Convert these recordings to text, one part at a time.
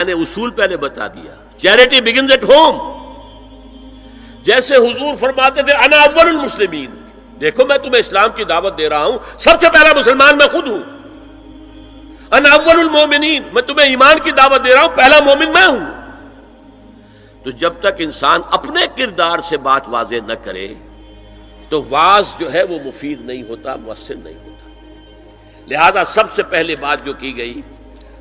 میں نے اصول پہلے بتا دیا، چیریٹی بگنز ایٹ ہوم. جیسے حضور فرماتے تھے انا اول المسلمین، دیکھو میں تمہیں اسلام کی دعوت دے رہا ہوں، سب سے پہلا مسلمان میں خود ہوں. انا اول المومنین، میں تمہیں ایمان کی دعوت دے رہا ہوں، پہلا مومن میں ہوں. تو جب تک انسان اپنے کردار سے بات واضح نہ کرے تو واز جو ہے وہ مفید نہیں ہوتا، مؤثر نہیں ہوتا. لہذا سب سے پہلے بات جو کی گئی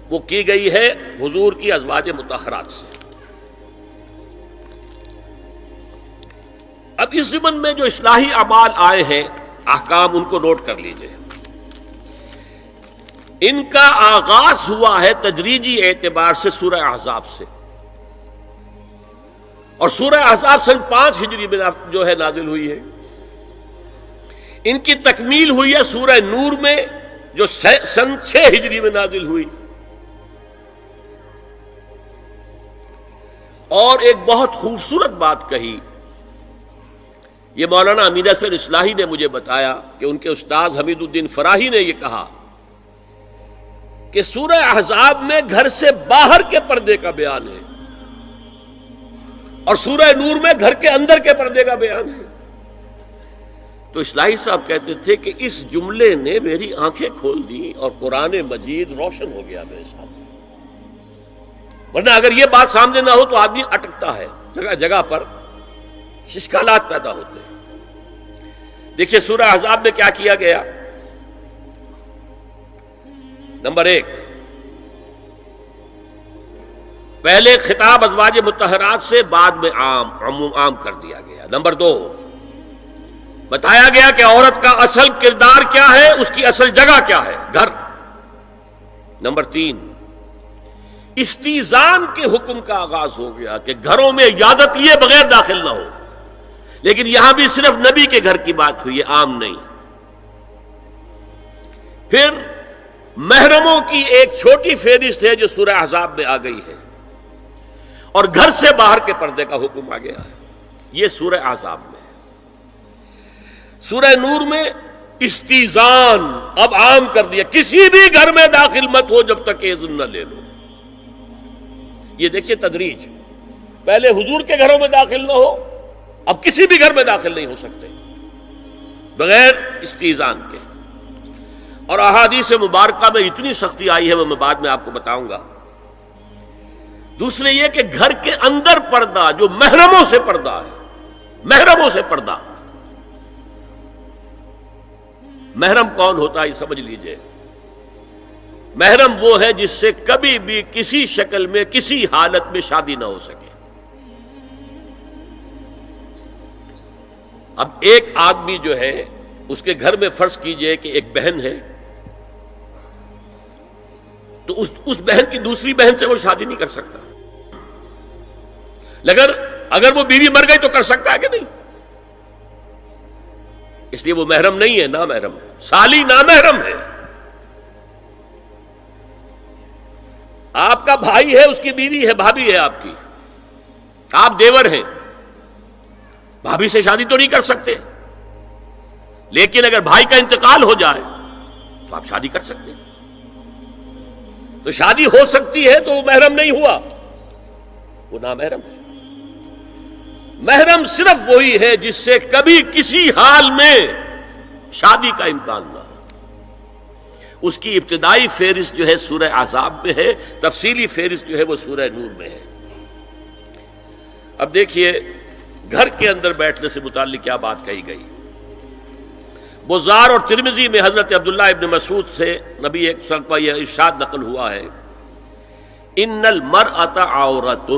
وہ کی گئی ہے حضور کی ازواج مطہرات سے. اب اس ضمن میں جو اصلاحی اعمال آئے ہیں، احکام، ان کو نوٹ کر لیجئے. ان کا آغاز ہوا ہے تدریجی اعتبار سے سورہ احزاب سے، اور سورہ احزاب سن 5 ہجری میں جو ہے نازل ہوئی ہے. ان کی تکمیل ہوئی ہے سورہ نور میں جو سن 6 ہجری میں نازل ہوئی. اور ایک بہت خوبصورت بات کہی، یہ مولانا امین احسن اصلاحی نے مجھے بتایا کہ ان کے استاد حمید الدین فراہی نے یہ کہا کہ سورہ احزاب میں گھر سے باہر کے پردے کا بیان ہے اور سورہ نور میں گھر کے اندر کے پردے کا بیان ہے. تو اصلاحی صاحب کہتے تھے کہ اس جملے نے میری آنکھیں کھول دی اور قرآن مجید روشن ہو گیا میرے سامنے. ورنہ اگر یہ بات سامنے نہ ہو تو آدمی اٹکتا ہے، جگہ جگہ پر اشکالات پیدا ہوتے ہیں. دیکھیے سورہ احزاب میں کیا کیا گیا. نمبر 1، پہلے خطاب ازواج مطہرات سے، بعد میں عام کر دیا گیا. نمبر 2، بتایا گیا کہ عورت کا اصل کردار کیا ہے، اس کی اصل جگہ کیا ہے، گھر. نمبر 3، استیزان کے حکم کا آغاز ہو گیا کہ گھروں میں اجازت لیے بغیر داخل نہ ہو. لیکن یہاں بھی صرف نبی کے گھر کی بات ہوئی ہے، عام نہیں. پھر محرموں کی ایک چھوٹی فہرست ہے جو سورہ احزاب میں آ گئی ہے، اور گھر سے باہر کے پردے کا حکم آ گیا ہے. یہ سورہ احزاب میں. سورہ نور میں استیزان اب عام کر دیا، کسی بھی گھر میں داخل مت ہو جب تک اذن نہ لے لو. یہ دیکھیے تدریج، پہلے حضور کے گھروں میں داخل نہ ہو، اب کسی بھی گھر میں داخل نہیں ہو سکتے بغیر استیزان کے. اور احادیث مبارکہ میں اتنی سختی آئی ہے، میں بعد میں آپ کو بتاؤں گا. دوسرے یہ کہ گھر کے اندر پردہ جو محرموں سے پردہ ہے، محرموں سے پردہ. محرم کون ہوتا ہے یہ سمجھ لیجئے. محرم وہ ہے جس سے کبھی بھی کسی شکل میں کسی حالت میں شادی نہ ہو سکے. اب ایک آدمی جو ہے اس کے گھر میں فرض کیجئے کہ ایک بہن ہے، تو اس بہن کی دوسری بہن سے وہ شادی نہیں کر سکتا. اگر وہ بیوی مر گئی تو کر سکتا ہے کہ نہیں؟ اس لیے وہ محرم نہیں ہے، نامحرم. سالی نامحرم ہے. آپ کا بھائی ہے، اس کی بیوی ہے، بھابھی ہے آپ کی، آپ دیور ہیں، بھابھی سے شادی تو نہیں کر سکتے. لیکن اگر بھائی کا انتقال ہو جائے تو آپ شادی کر سکتے ہیں. تو شادی ہو سکتی ہے تو وہ محرم نہیں ہوا، وہ نامحرم ہے. محرم صرف وہی ہے جس سے کبھی کسی حال میں شادی کا امکان نہ ہو. اس کی ابتدائی فہرست جو ہے سورہ احزاب میں ہے، تفصیلی فہرست جو ہے وہ سورہ نور میں ہے. اب دیکھیے گھر کے اندر بیٹھنے سے متعلق کیا بات کہی گئی. بزار اور ترمذی میں حضرت عبداللہ ابن مسعود سے نبی ایک وسلم کا یہ ارشاد نقل ہوا ہے، ان المرأۃ عورۃ،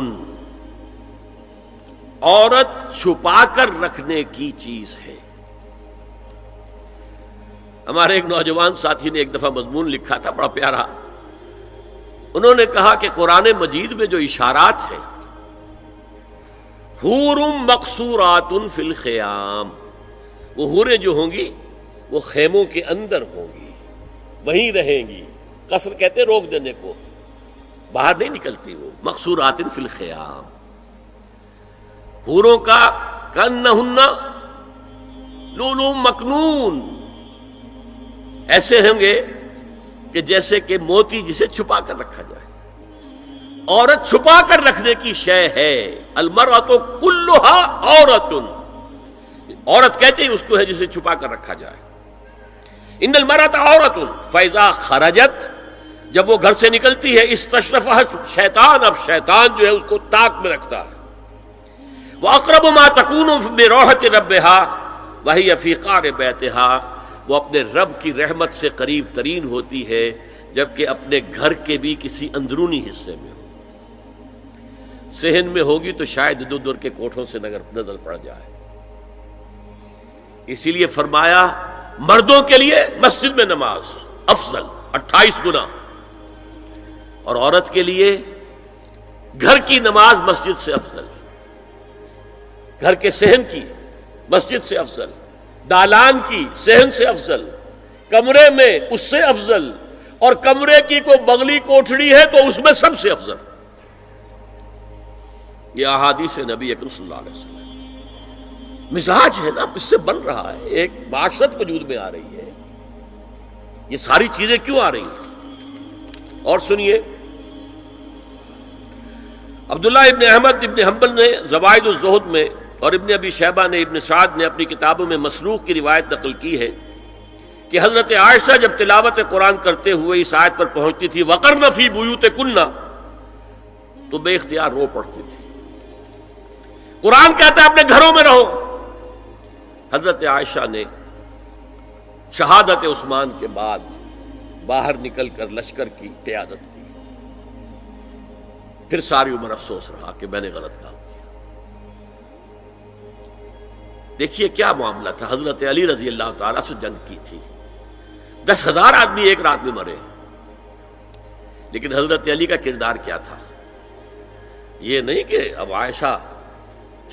عورت چھپا کر رکھنے کی چیز ہے. ہمارے ایک نوجوان ساتھی نے ایک دفعہ مضمون لکھا تھا بڑا پیارا. انہوں نے کہا کہ قرآن مجید میں جو اشارات ہیں، حور مقصورات فی الخیام، وہ حوریں جو ہوں گی وہ خیموں کے اندر ہوں گی، وہیں رہیں گی. قصر کہتے روک دینے کو، باہر نہیں نکلتی. وہ مقصورات فی الخیام، حوروں کا کأنہن لؤلؤ مکنون، ایسے ہوں گے کہ جیسے کہ موتی جسے چھپا کر رکھا جائے. عورت چھپا کر رکھنے کی شے ہے. المرأۃ کلھا عورۃ، عورت کہتے ہیں اس کو ہے جسے چھپا کر رکھا جائے. ان المرأۃ عورۃ فاذا خرجت، جب وہ گھر سے نکلتی ہے، استشرفھا شیطان، اب شیطان جو ہے اس کو طاق میں رکھتا ہے. واقرب ما تکون برحمت ربھا وہی فی قعر بیتھا، وہ اپنے رب کی رحمت سے قریب ترین ہوتی ہے جبکہ اپنے گھر کے بھی کسی اندرونی حصے میں ہو. صحن میں ہوگی تو شاید ادھر ادھر کے کوٹھوں سے نظر پڑ جائے. اسی لیے فرمایا مردوں کے لیے مسجد میں نماز افضل 28 گنا، اور عورت کے لیے گھر کی نماز مسجد سے افضل، گھر کے صحن کی مسجد سے افضل، دالان کی صحن سے افضل، کمرے میں اس سے افضل، اور کمرے کی کوئی بغلی کوٹھڑی ہے تو اس میں سب سے افضل. یہ احادیث نبی اکرم صلی اللہ علیہ وسلم مزاج ہے نا، اس سے بن رہا ہے، ایک معاشرت وجود میں آ رہی ہے. یہ ساری چیزیں کیوں آ رہی ہیں؟ اور سنیے، عبداللہ ابن احمد ابن حنبل نے زوائد الزہد میں اور ابن ابی شیبہ نے، ابن سعد نے اپنی کتابوں میں مسروق کی روایت نقل کی ہے کہ حضرت عائشہ جب تلاوت قرآن کرتے ہوئے اس آیت پر پہنچتی تھی وَقَرْنَ فِي بُيُوتِكُنَّ، تو بے اختیار رو پڑتی تھی. قرآن کہتا ہے اپنے گھروں میں رہو. حضرت عائشہ نے شہادت عثمان کے بعد باہر نکل کر لشکر کی قیادت کی. پھر ساری عمر افسوس رہا کہ میں نے غلط کام کیا. دیکھیے کیا معاملہ تھا. حضرت علی رضی اللہ تعالیٰ سے جنگ کی تھی، 10,000 آدمی ایک رات میں مرے، لیکن حضرت علی کا کردار کیا تھا؟ یہ نہیں کہ اب عائشہ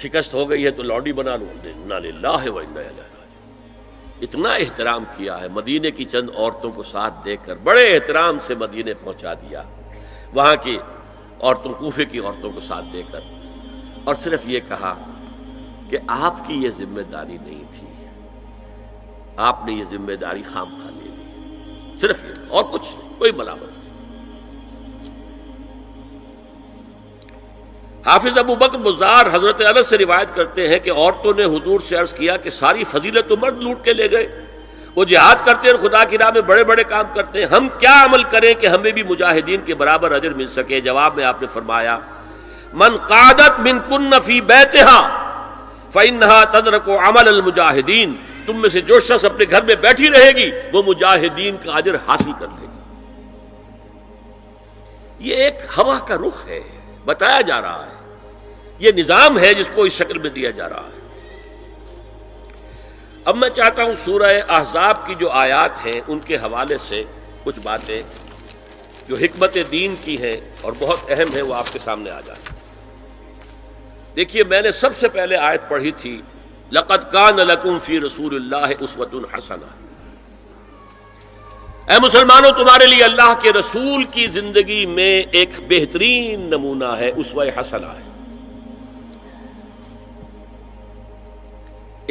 شکست ہو گئی ہے تو لوڈی بنا لوں. انا للہ و انا الیہ راجعون. اتنا احترام کیا ہے، مدینے کی چند عورتوں کو ساتھ دے کر بڑے احترام سے مدینے پہنچا دیا، وہاں کی عورتوں، کوفے کی عورتوں کو ساتھ دے کر، اور صرف یہ کہا کہ آپ کی یہ ذمہ داری نہیں تھی، آپ نے یہ ذمہ داری خام خواہ لے لی. صرف یہ، اور کچھ نہیں، کوئی ملامت نہیں. حافظ ابو بکر بزار حضرت انس سے روایت کرتے ہیں کہ عورتوں نے حضور سے عرض کیا کہ ساری فضیلت تو مرد لوٹ کے لے گئے، وہ جہاد کرتے اور خدا کی راہ میں بڑے بڑے کام کرتے ہیں، ہم کیا عمل کریں کہ ہمیں بھی مجاہدین کے برابر اجر مل سکے؟ جواب میں آپ نے فرمایا من قعدت منکن فی بیتہا فإنہا تدرک عمل المجاہدین، تم میں سے جو شخص اپنے گھر میں بیٹھی رہے گی وہ مجاہدین کا اجر حاصل کر لے گی. یہ ایک ہوا کا رخ ہے، بتایا جا رہا ہے، یہ نظام ہے جس کو اس شکل میں دیا جا رہا ہے. اب میں چاہتا ہوں سورہ احزاب کی جو آیات ہیں ان کے حوالے سے کچھ باتیں جو حکمت دین کی ہیں اور بہت اہم ہیں وہ آپ کے سامنے آ جائیں. دیکھیے میں نے سب سے پہلے آیت پڑھی تھی لَقَدْ كَانَ لَكُمْ فِي رَسُولِ اللَّهِ أُسْوَةٌ حَسَنَةٌ. اے مسلمانوں تمہارے لیے اللہ کے رسول کی زندگی میں ایک بہترین نمونہ ہے، اسوہ حسنہ ہے.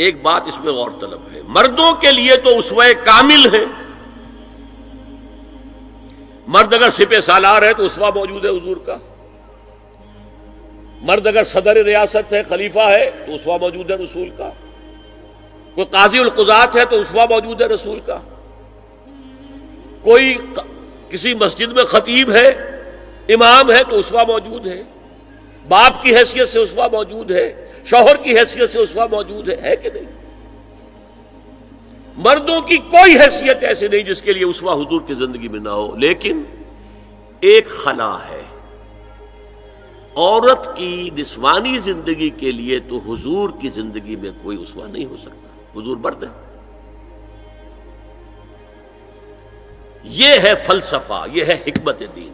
ایک بات اس میں غور طلب ہے، مردوں کے لیے تو اسوہ کامل ہے. مرد اگر سپہ سالار ہے تو اسوہ موجود ہے حضور کا، مرد اگر صدر ریاست ہے، خلیفہ ہے تو اسوہ موجود ہے رسول کا، کوئی قاضی القضات ہے تو اسوہ موجود ہے رسول کا، کوئی کسی مسجد میں خطیب ہے، امام ہے تو اسوہ موجود ہے، باپ کی حیثیت سے اسوہ موجود ہے، شوہر کی حیثیت سے اسوہ موجود ہے کہ نہیں؟ مردوں کی کوئی حیثیت ایسی نہیں جس کے لیے اسوہ حضور کی زندگی میں نہ ہو. لیکن ایک خلا ہے، عورت کی نسوانی زندگی کے لیے تو حضور کی زندگی میں کوئی اسوہ نہیں ہو سکتا. حضور مرد ہے. یہ ہے فلسفہ، یہ ہے حکمت دین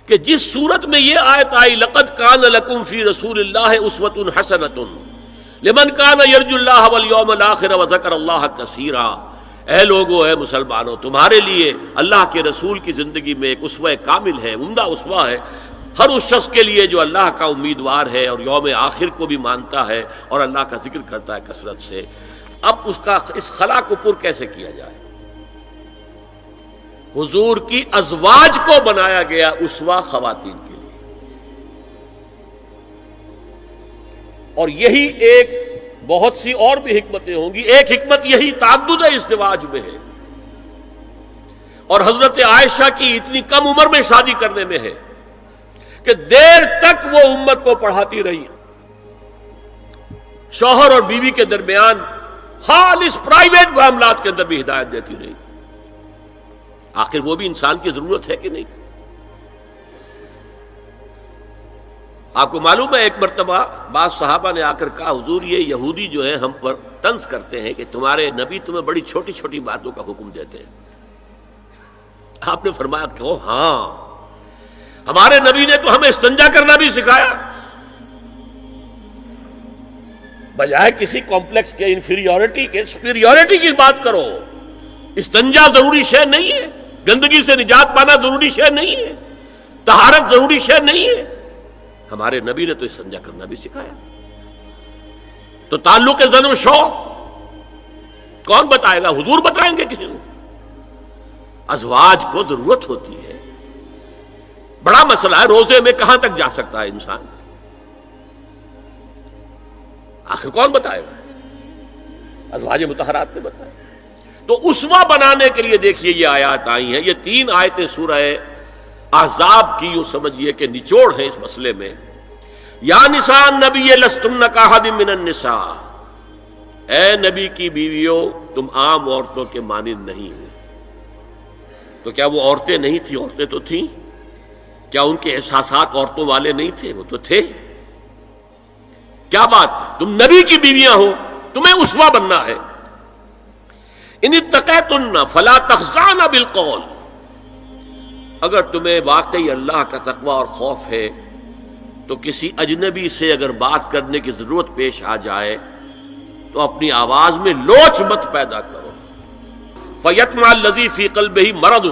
کہ جس صورت میں یہ آیت آئی لَقَدْ كَانَ لَكُمْ فِي رَسُولِ اللَّهِ أُسْوَةٌ حَسَنَةٌ لِمَنْ كَانَ يَرْجُو اللَّهَ وَالْيَوْمَ الْآخِرَ وَذَكَرَ اللَّهَ كَثِيرًا. اے لوگو، اے مسلمانوں، تمہارے لیے اللہ کے رسول کی زندگی میں ایک اسوہ کامل ہے، عمدہ اسوہ ہے ہر اس شخص کے لیے جو اللہ کا امیدوار ہے اور یوم آخر کو بھی مانتا ہے اور اللہ کا ذکر کرتا ہے کثرت سے. اب اس خلا کو پر کیسے کیا جائے؟ حضور کی ازواج کو بنایا گیا اسوہ خواتین کے لیے. اور یہی ایک بہت سی اور بھی حکمتیں ہوں گی. ایک حکمت یہی تعدد ازدواج میں ہے، اور حضرت عائشہ کی اتنی کم عمر میں شادی کرنے میں ہے کہ دیر تک وہ امت کو پڑھاتی رہی، شوہر اور بیوی کے درمیان خالص پرائیویٹ معاملات کے اندر بھی ہدایت دیتی رہی. آخر وہ بھی انسان کی ضرورت ہے کہ نہیں؟ آپ کو معلوم ہے ایک مرتبہ بعض صحابہ نے آ کر کہا حضور یہ یہودی جو ہے ہم پر طنز کرتے ہیں کہ تمہارے نبی تمہیں بڑی چھوٹی چھوٹی باتوں کا حکم دیتے ہیں. آپ نے فرمایا کہ ہاں ہمارے نبی نے تو ہمیں استنجا کرنا بھی سکھایا. بجائے کسی کمپلیکس کے انفیریورٹی کے سپیریورٹی کی بات کرو. استنجا ضروری شے نہیں ہے، گندگی سے نجات پانا ضروری شے نہیں ہے، طہارت ضروری شے نہیں ہے. ہمارے نبی نے تو استنجا کرنا بھی سکھایا. تو تعلق زن و شو کون بتائے گا؟ حضور بتائیں گے کسی کو؟ ازواج کو ضرورت ہوتی ہے. بڑا مسئلہ ہے، روزے میں کہاں تک جا سکتا ہے انسان؟ آخر کون بتائے گا؟ ازواج مطہرات نے بتایا. تو اسوہ بنانے کے لیے دیکھیے یہ آیات آئی ہیں. یہ 3 آیتیں سورہ احزاب کی یوں سمجھیے کہ نچوڑ ہے اس مسئلے میں. یا نساء النبی لستن کاحد من النساء، اے نبی کی بیویوں تم عام عورتوں کے مانند نہیں ہو. تو کیا وہ عورتیں نہیں تھیں؟ عورتیں تو تھیں. کیا ان کے احساسات عورتوں والے نہیں تھے؟ وہ تو تھے. کیا بات ہے؟ تم نبی کی بیویاں ہو، تمہیں اسوہ بننا ہے. ان اتقیتن فلا تخضعن بالقول، اگر تمہیں واقعی اللہ کا تقوی اور خوف ہے تو کسی اجنبی سے اگر بات کرنے کی ضرورت پیش آ جائے تو اپنی آواز میں لوچ مت پیدا کرو. فیطمع الذی فی قلبہ مرض،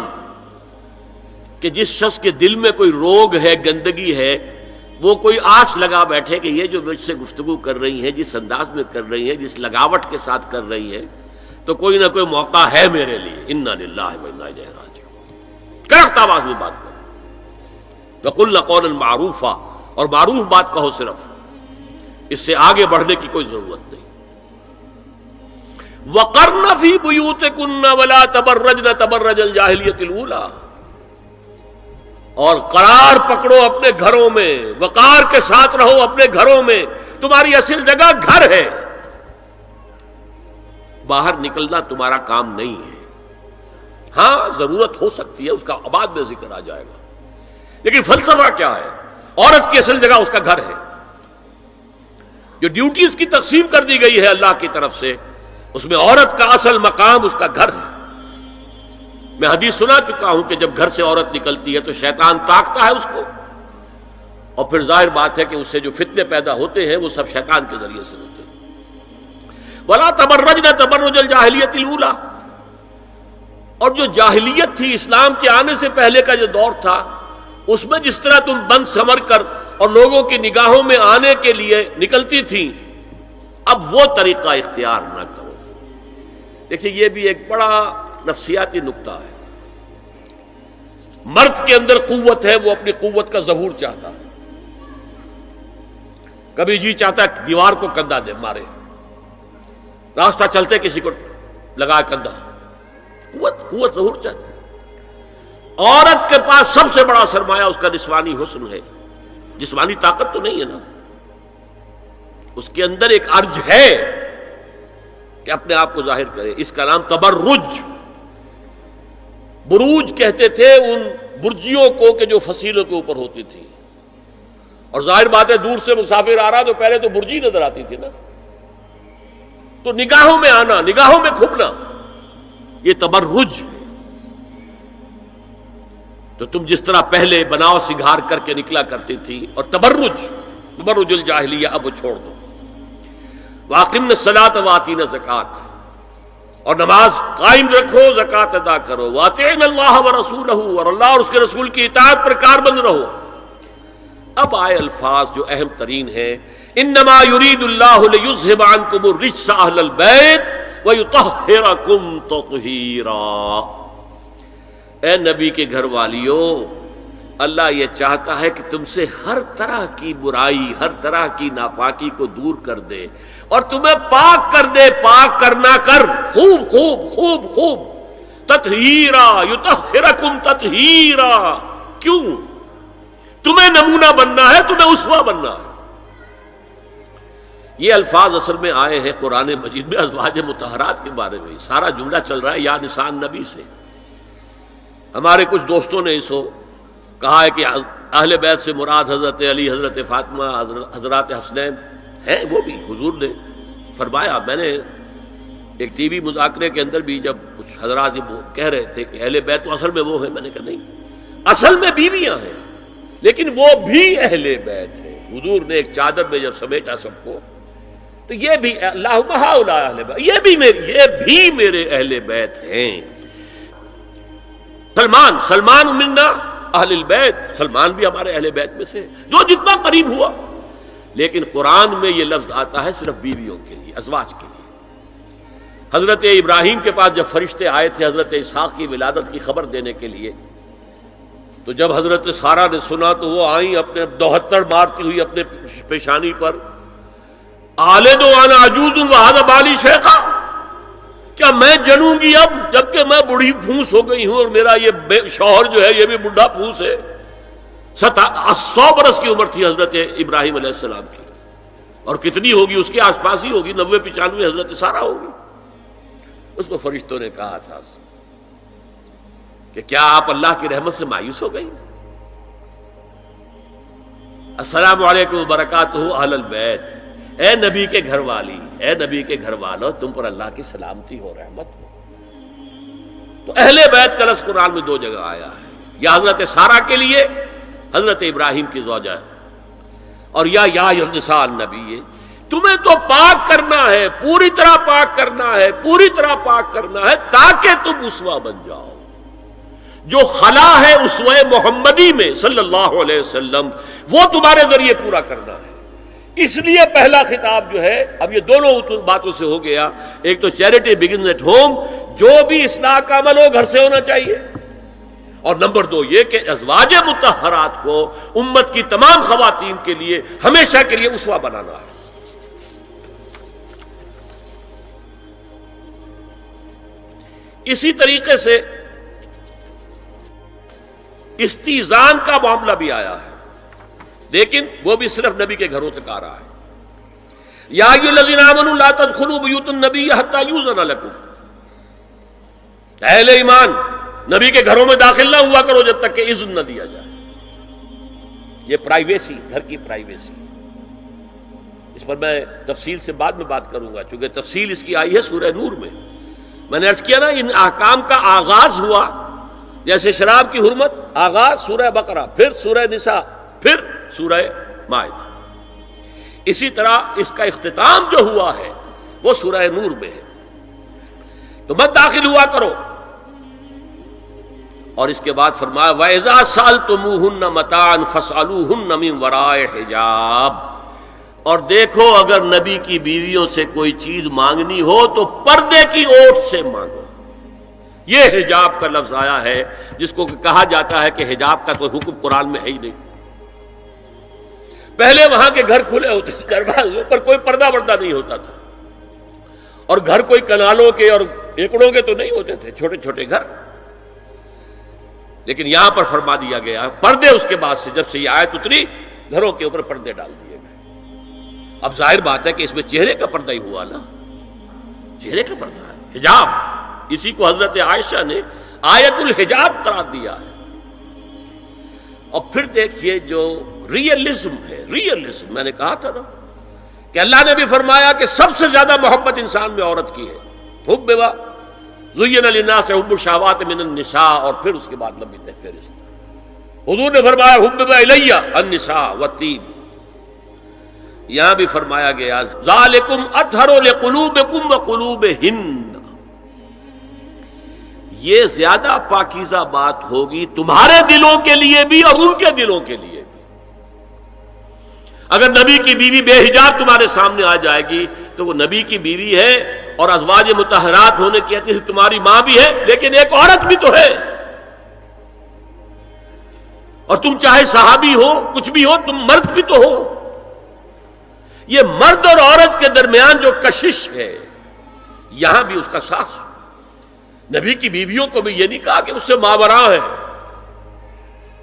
کہ جس شخص کے دل میں کوئی روگ ہے، گندگی ہے، وہ کوئی آس لگا بیٹھے کہ یہ جو مجھ سے گفتگو کر رہی ہیں، جس انداز میں کر رہی ہیں، جس لگاوٹ کے ساتھ کر رہی ہیں، تو کوئی نہ کوئی موقع ہے میرے لیے. انا للہ و انا الیہ راجعون. کرخت آواز میں بات کرو. وقلن قولا معروفا، اور معروف بات کہو صرف، اس سے آگے بڑھنے کی کوئی ضرورت نہیں. وقرن فی بیوتکن ولا تبرجن تبرج الجاہلیۃ الاولی، اور قرار پکڑو اپنے گھروں میں، وقار کے ساتھ رہو اپنے گھروں میں. تمہاری اصل جگہ گھر ہے، باہر نکلنا تمہارا کام نہیں ہے. ہاں ضرورت ہو سکتی ہے، اس کا بعد میں ذکر آ جائے گا، لیکن فلسفہ کیا ہے؟ عورت کی اصل جگہ اس کا گھر ہے. جو ڈیوٹیز کی تقسیم کر دی گئی ہے اللہ کی طرف سے، اس میں عورت کا اصل مقام اس کا گھر ہے. میں حدیث سنا چکا ہوں کہ جب گھر سے عورت نکلتی ہے تو شیطان تاکتا ہے اس کو، اور پھر ظاہر بات ہے کہ اس سے جو فتنے پیدا ہوتے ہیں وہ سب شیطان کے ذریعے سے ہوتے ہیں. وَلَا تَبَرَّجْنَ تَبَرُّجَ الْجَاهِلِيَّةِ الْأُولَى، اور جو جاہلیت تھی، اسلام کے آنے سے پہلے کا جو دور تھا، اس میں جس طرح تم بند سمر کر اور لوگوں کی نگاہوں میں آنے کے لیے نکلتی تھی، اب وہ طریقہ اختیار نہ کرو. دیکھیے یہ بھی ایک بڑا نفسیاتی نکتہ ہے. مرد کے اندر قوت ہے، وہ اپنی قوت کا ظہور چاہتا ہے. کبھی جی چاہتا ہے دیوار کو کندھا دے مارے، راستہ چلتے کسی کو لگا کندھا. قوت ظہور چاہتا ہے. عورت کے پاس سب سے بڑا سرمایہ اس کا نسوانی حسن ہے. جسمانی طاقت تو نہیں ہے نا، اس کے اندر ایک ارج ہے کہ اپنے آپ کو ظاہر کرے. اس کا نام تبرج. بروج کہتے تھے ان برجیوں کو کہ جو فصیلوں کے اوپر ہوتی تھی. اور ظاہر بات ہے دور سے مسافر آ رہا تو پہلے تو برجی نظر آتی تھی نا، تو نگاہوں میں آنا، نگاہوں میں کھپنا، یہ تبرج ہے. تو تم جس طرح پہلے بناؤ سنگھار کر کے نکلا کرتی تھی، اور تبرج الجاہلیہ اب وہ چھوڑ دو. وَأَقِمْنَ الصَّلَاةَ وَآتِينَ الزَّكَاةَ، اور نماز قائم رکھو، زکوٰۃ ادا کرو. وَأَطِيعْنَ اللَّهَ وَرَسُولَهُ، اور اللہ اور اس کے رسول کی اطاعت پر کاربند رہو. اب آئے الفاظ جو اہم ترین ہیں. انما یرید اللہ لیذھب عنکم الرجس اہل البیت ویطہرکم تطہیرا. اے نبی کے گھر والیوں، اللہ یہ چاہتا ہے کہ تم سے ہر طرح کی برائی، ہر طرح کی ناپاکی کو دور کر دے اور تمہیں پاک کر دے. پاک کرنا کر، خوب خوب خوب خوب. تطہیرا یطہرکم تطہیرا. کیوں؟ تمہیں نمونہ بننا ہے، تمہیں اسوہ بننا ہے. یہ الفاظ اصل میں آئے ہیں قرآن مجید میں ازواج مطہرات کے بارے میں. سارا جملہ چل رہا ہے یا نساء نبی سے. ہمارے کچھ دوستوں نے اس کو کہا ہے کہ اہل بیت سے مراد حضرت علی، حضرت فاطمہ، حضرات حسنین ہیں. وہ بھی حضور نے فرمایا. میں نے ایک ٹی وی مذاکرے کے اندر بھی جب کچھ حضرات یہ کہہ رہے تھے کہ اہل بیت تو اصل میں وہ ہیں، میں نے کہا نہیں، اصل میں بیویاں ہیں لیکن وہ بھی اہل بیت ہیں. حضور نے ایک چادر میں جب سمیٹا سب کو تو یہ بھی اللہم ہؤلاء اہل بیت، یہ بھی میرے اہل بیت ہیں. سلمان منا اہل البیت، سلمان بھی ہمارے اہل بیت میں سے جو جتنا قریب ہوا. لیکن قرآن میں یہ لفظ آتا ہے صرف بیویوں کے لیے، ازواج کے لیے. حضرت ابراہیم کے پاس جب فرشتے آئے تھے حضرت اسحاق کی ولادت کی خبر دینے کے لیے، تو جب حضرت سارہ نے سنا تو وہ آئیں اپنے دوہتر مارتی ہوئی اپنے پیشانی پر، آلد وانا عجوز وہذا بالی شیخا، کیا میں جنوں گی اب جبکہ میں بوڑھی پھونس ہو گئی ہوں اور میرا یہ شوہر جو ہے یہ بھی بڈھا پھونس ہے. 100 برس کی عمر تھی حضرت ابراہیم علیہ السلام کی، اور کتنی ہوگی اس کے آس پاس ہی ہوگی، 90-95 حضرت سارہ ہوگی. اس کو فرشتوں نے کہا تھا کہ کیا آپ اللہ کی رحمت سے مایوس ہو گئی؟ السلام علیکم وبرکاتہ اہل البیت، اے نبی کے گھر والی، اے نبی کے گھر والو، تم پر اللہ کی سلامتی ہو، رحمت ہو. تو اہل بیت کا لفظ قرآن میں 2 جگہ آیا ہے، یا حضرت سارہ کے لیے حضرت ابراہیم کی زوجہ، اور یا نساء النبی. تمہیں تو پاک کرنا ہے، پوری طرح پاک کرنا ہے، پوری طرح پاک کرنا ہے تاکہ تم اسوہ بن جاؤ. جو خلا ہے اسوہ محمدی میں صلی اللہ علیہ وسلم، وہ تمہارے ذریعے پورا کرنا ہے. اس لیے پہلا خطاب جو ہے، اب یہ دونوں باتوں سے ہو گیا. ایک تو چیریٹی بگنز ایٹ ہوم، جو بھی اصلاح کا عمل ہو گھر سے ہونا چاہیے، اور نمبر 2 یہ کہ ازواج مطہرات کو امت کی تمام خواتین کے لیے ہمیشہ کے لیے اسوہ بنانا ہے. اسی طریقے سے استیزان کا معاملہ بھی آیا ہے، لیکن وہ بھی صرف نبی کے گھروں تک آ رہا ہے. یا ایھا الذین آمنوا لا تدخلوا بیوت النبی حتی یؤذن لکم، اہل ایمان نبی کے گھروں میں داخل نہ ہوا کرو جب تک کہ اذن نہ دیا جائے. یہ پرائیویسی، گھر کی پرائیویسی، اس پر میں تفصیل سے بعد میں بات کروں گا، چونکہ تفصیل اس کی آئی ہے سورہ نور میں. میں نے عرض کیا نا، ان احکام کا آغاز ہوا جیسے شراب کی حرمت، آغاز سورہ بقرہ، پھر سورہ نساء، پھر سورہ مائدہ. اسی طرح اس کا اختتام جو ہوا ہے وہ سورہ نور میں ہے. تو مت داخل ہوا کرو. اور اس کے بعد فرمایا وَإِذَا سَأَلْتُمُوهُنَّ مَتَاعًا فَاسْأَلُوهُنَّ مِنْ وَرَاءِ حِجَابٍ، اور دیکھو اگر نبی کی بیویوں سے کوئی چیز مانگنی ہو تو پردے کی اوٹ سے مانگو. یہ حجاب کا لفظ آیا ہے جس کو کہا جاتا ہے کہ حجاب کا کوئی حکم قرآن میں ہے ہی نہیں. پہلے وہاں کے گھر کھلے ہوتے تھے، دروازوں پر کوئی پردہ وردہ نہیں ہوتا تھا، اور گھر کوئی کنالوں کے اور ایکڑوں کے تو نہیں ہوتے تھے، چھوٹے چھوٹے گھر. لیکن یہاں پر فرما دیا گیا پردے، اس کے بعد سے جب سے یہ آیت اتری گھروں کے اوپر پردے ڈال دیے گئے. اب ظاہر بات ہے کہ اس میں چہرے کا پردہ ہی ہوا نا، چہرے کا پردہ ہے حجاب. اسی کو حضرت عائشہ نے آیت الحجاب قرار دیا ہے. اور پھر دیکھیے جو ریئلزم ہے، ریئلزم میں نے کہا تھا نا کہ اللہ نے بھی فرمایا کہ سب سے زیادہ محبت انسان میں عورت کی ہے. حب زین للناس حب الشہوات من النساء، اور پھر اس کے بعد لمبی فہرست. حضور نے فرمایا حبب الی النساء والطیب. یہاں بھی فرمایا گیا ذالکم اطہر لقلوبکم وقلوبہن، یہ زیادہ پاکیزہ بات ہوگی تمہارے دلوں کے لیے بھی اور ان کے دلوں کے لیے بھی. اگر نبی کی بیوی بے حجاب تمہارے سامنے آ جائے گی تو وہ نبی کی بیوی ہے اور ازواج مطہرات ہونے کی حیثیت سے تمہاری ماں بھی ہے، لیکن ایک عورت بھی تو ہے. اور تم چاہے صحابی ہو کچھ بھی ہو، تم مرد بھی تو ہو. یہ مرد اور عورت کے درمیان جو کشش ہے یہاں بھی اس کا ساس. نبی کی بیویوں کو بھی یہ نہیں کہا کہ اس سے ماوراء ہے.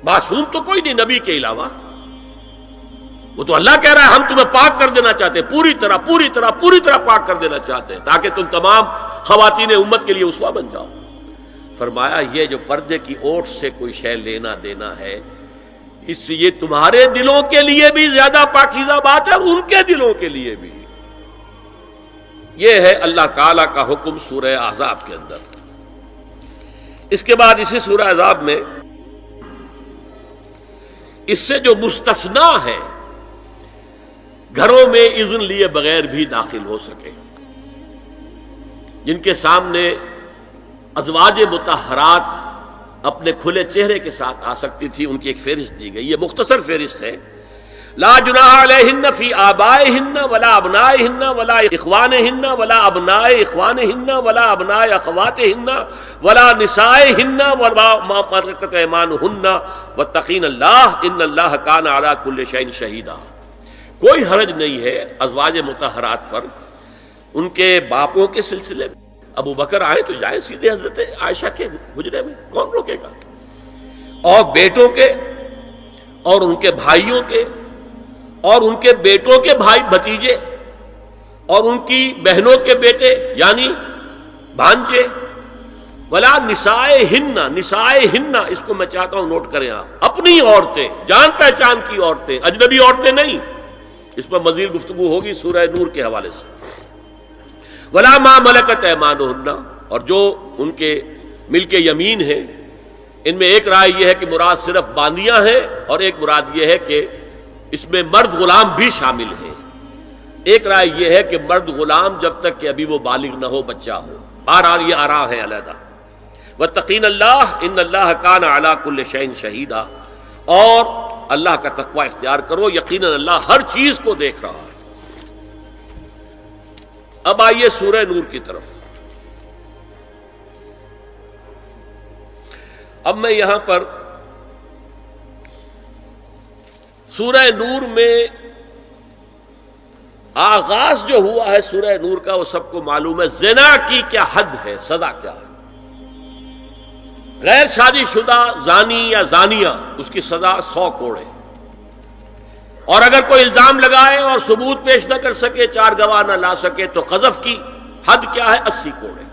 معصوم تو کوئی نہیں نبی کے علاوہ. وہ تو اللہ کہہ رہا ہے ہم تمہیں پاک کر دینا چاہتے ہیں، پوری طرح پاک کر دینا چاہتے ہیں تاکہ تم تمام خواتین امت کے لیے اسوہ بن جاؤ. فرمایا یہ جو پردے کی اوٹ سے کوئی شے لینا دینا ہے، اس سے یہ تمہارے دلوں کے لیے بھی زیادہ پاکیزہ بات ہے، ان کے دلوں کے لیے بھی. یہ ہے اللہ تعالی کا حکم سورہ احزاب کے اندر. اس کے بعد اسی سورہ احزاب میں اس سے جو مستثنا ہے، گھروں میں اذن لیے بغیر بھی داخل ہو سکے، جن کے سامنے ازواج مطہرات اپنے کھلے چہرے کے ساتھ آ سکتی تھی، ان کی ایک فہرست دی گئی. یہ مختصر فہرست ہے. لا جناح علیہن فی آبائہن ولا ابنائہن ولا اخوانہن ولا ابناء اخوانہن ولا ابناء اخواتہن ولا نسائہن ولا ما ملکت ایمانہن واتقین اللہ ان اللہ کان علی کل شیء شہیدا. کوئی حرج نہیں ہے ازواج مطہرات پر ان کے باپوں کے سلسلے میں. ابو بکر آئے تو جائیں سیدھے حضرت عائشہ کے حجرے میں، کون روکے گا؟ اور بیٹوں کے اور ان کے بھائیوں کے اور ان کے بیٹوں کے بھائی بھتیجے اور ان کی بہنوں کے بیٹے یعنی بھانجے. ولا نسائہن اس کو میں چاہتا ہوں نوٹ کریں آپ، اپنی عورتیں، جان پہچان کی عورتیں، اجنبی عورتیں نہیں. اس پر مزید گفتگو ہوگی سورہ نور کے حوالے سے. ولا ما ملکت ایمانہن، اور جو ان کے ملک یمین ہیں. ان میں ایک رائے یہ ہے کہ مراد صرف باندیاں ہیں اور ایک مراد یہ ہے کہ اس میں مرد غلام بھی شامل ہیں. ایک رائے یہ ہے کہ مرد غلام جب تک کہ ابھی وہ بالغ نہ ہو، بچہ ہو. بہرحال یہ آراء ہے علیحدہ. واتقین اللہ ان اللہ کان علی کل شیء شہیدا، اور اللہ کا تقوی اختیار کرو، یقیناً اللہ ہر چیز کو دیکھ رہا ہے. اب آئیے سورہ نور کی طرف. اب میں یہاں پر سورہ نور میں آغاز جو ہوا ہے سورہ نور کا وہ سب کو معلوم ہے. زنا کی کیا حد ہے، سزا کیا ہے. غیر شادی شدہ زانی یا زانیہ اس کی سزا 100 کوڑے، اور اگر کوئی الزام لگائے اور ثبوت پیش نہ کر سکے، 4 گواہ نہ لا سکے، تو قذف کی حد کیا ہے، 80 کوڑے.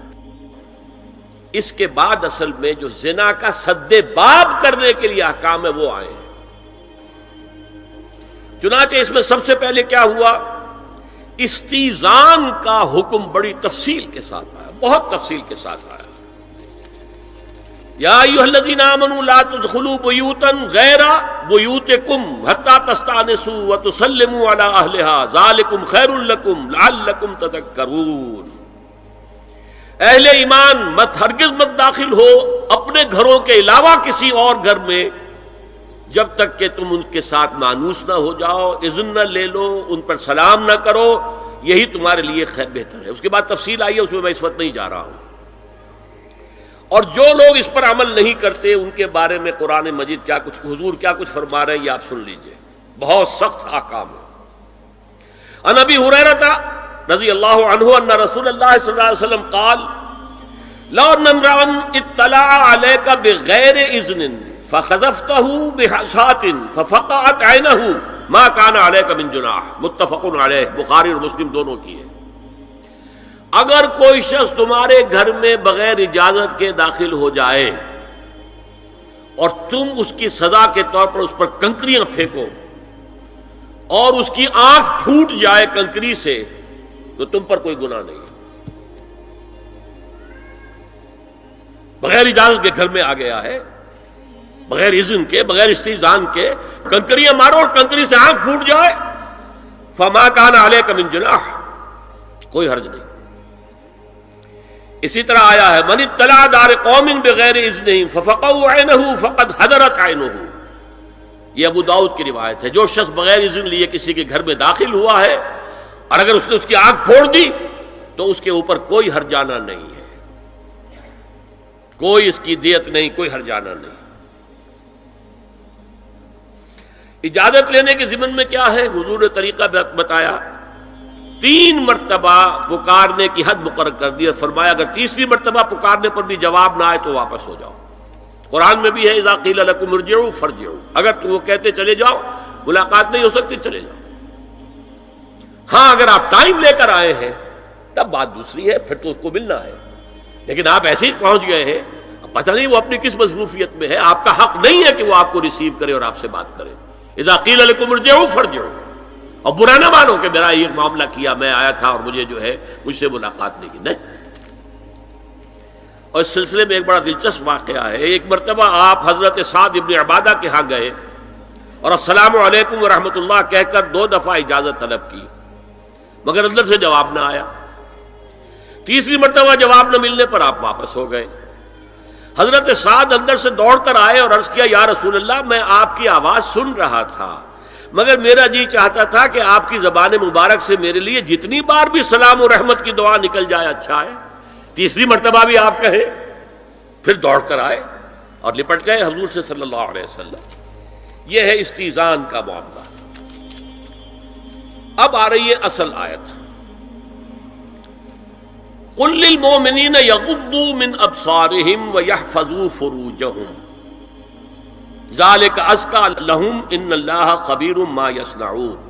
اس کے بعد اصل میں جو زنا کا سد باب کرنے کے لیے احکام ہے وہ آئے ہیں. چنانچہ اس میں سب سے پہلے کیا ہوا، استیزان کا حکم بڑی تفصیل کے ساتھ آیا، بہت تفصیل کے ساتھ آیا. یا ایھا الذین آمنوا لا تدخلوا بیوتا غیر بیوتکم حتی تستأنسوا وتسلموا علی اہلها ذالکم خیر لکم لعلکم تذکرون. اہل ایمان ہرگز مت داخل ہو اپنے گھروں کے علاوہ کسی اور گھر میں جب تک کہ تم ان کے ساتھ مانوس نہ ہو جاؤ، اذن نہ لے لو، ان پر سلام نہ کرو، یہی تمہارے لیے خیر بہتر ہے. اس کے بعد تفصیل آئی ہے، اس میں میں اس وقت نہیں جا رہا ہوں. اور جو لوگ اس پر عمل نہیں کرتے ان کے بارے میں قرآن مجید کیا کچھ، حضور کیا کچھ فرما رہے ہیں یہ آپ سن لیجئے. بہت سخت احکام ہے. عن ابی ہریرہ رضی اللہ عنہ ان رسول اللہ صلی اللہ علیہ وسلم قال لو ان امرا اطلع علیک بغیر اذن فخذفته بحشاة ففقعت عینہ ما کان علیک من جناح. متفق علیہ، بخاری اور مسلم دونوں کی ہے. اگر کوئی شخص تمہارے گھر میں بغیر اجازت کے داخل ہو جائے اور تم اس کی سزا کے طور پر اس پر کنکریاں پھینکو اور اس کی آنکھ پھوٹ جائے کنکری سے، تو تم پر کوئی گناہ نہیں. بغیر اجازت کے گھر میں آ گیا ہے، بغیر اذن کے، بغیر استئذان کے کنکریاں مارو اور کنکری سے آنکھ پھوٹ جائے، فما کان علیک من جناح، کوئی حرج نہیں. اسی طرح آیا ہے من اطلع دار قوم بغیر اذنہم ففقعوا عینہ فقد حضرت عینہ. یہ ابو داؤد کی روایت ہے. جو شخص بغیر اذن لیے کسی کے گھر میں داخل ہوا ہے اور اگر اس نے اس کی آنکھ پھوڑ دی تو اس کے اوپر کوئی ہرجانہ نہیں ہے، کوئی اس کی دیت نہیں، کوئی ہرجانہ نہیں. اجازت لینے کے ضمن میں کیا ہے؟ حضور نے طریقہ بتایا، 3 مرتبہ پکارنے کی حد مقرر کر دی، فرمایا اگر تیسری مرتبہ پکارنے پر بھی جواب نہ آئے تو واپس ہو جاؤ۔ قرآن میں بھی ہے اذا قیل لکم ارجعوا فارجعوا، اگر تو وہ کہتے چلے جاؤ، ملاقات نہیں ہو سکتی، چلے جاؤ۔ ہاں اگر آپ ٹائم لے کر آئے ہیں تب بات دوسری ہے، پھر تو اس کو ملنا ہے، لیکن آپ ایسے ہی پہنچ گئے ہیں، پتہ نہیں وہ اپنی کس مصروفیت میں ہے، آپ کا حق نہیں ہے کہ وہ آپ کو ریسیو کرے اور آپ سے بات کرے۔ اذا قیل لکم ارجعوا فارجعوا، اور برا نہ مانو کہ میرا یہ معاملہ کیا، میں آیا تھا اور مجھے جو ہے مجھ سے ملاقات نہیں کی، نہیں۔ اور اس سلسلے میں ایک بڑا دلچسپ واقعہ ہے۔ ایک مرتبہ آپ حضرت سعد ابن عبادہ کے ہاں گئے اور السلام علیکم ورحمۃ اللہ کہہ کر 2 دفعہ اجازت طلب کی، مگر اندر سے جواب نہ آیا۔ تیسری مرتبہ جواب نہ ملنے پر آپ واپس ہو گئے۔ حضرت سعد اندر سے دوڑ کر آئے اور عرض کیا یا رسول اللہ، میں آپ کی آواز سن رہا تھا، مگر میرا جی چاہتا تھا کہ آپ کی زبان مبارک سے میرے لیے جتنی بار بھی سلام و رحمت کی دعا نکل جائے اچھا ہے، تیسری مرتبہ بھی آپ کہیں۔ پھر دوڑ کر آئے اور لپٹ گئے حضور سے صلی اللہ علیہ وسلم۔ یہ ہے استیزان کا معاملہ۔ اب آ رہی ہے اصل آیت، قل للمؤمنین یغضوا من ابصارہم ویحفظوا فروجہم ذالک ازکی لہم ان اللہ خبیر ما یصنعون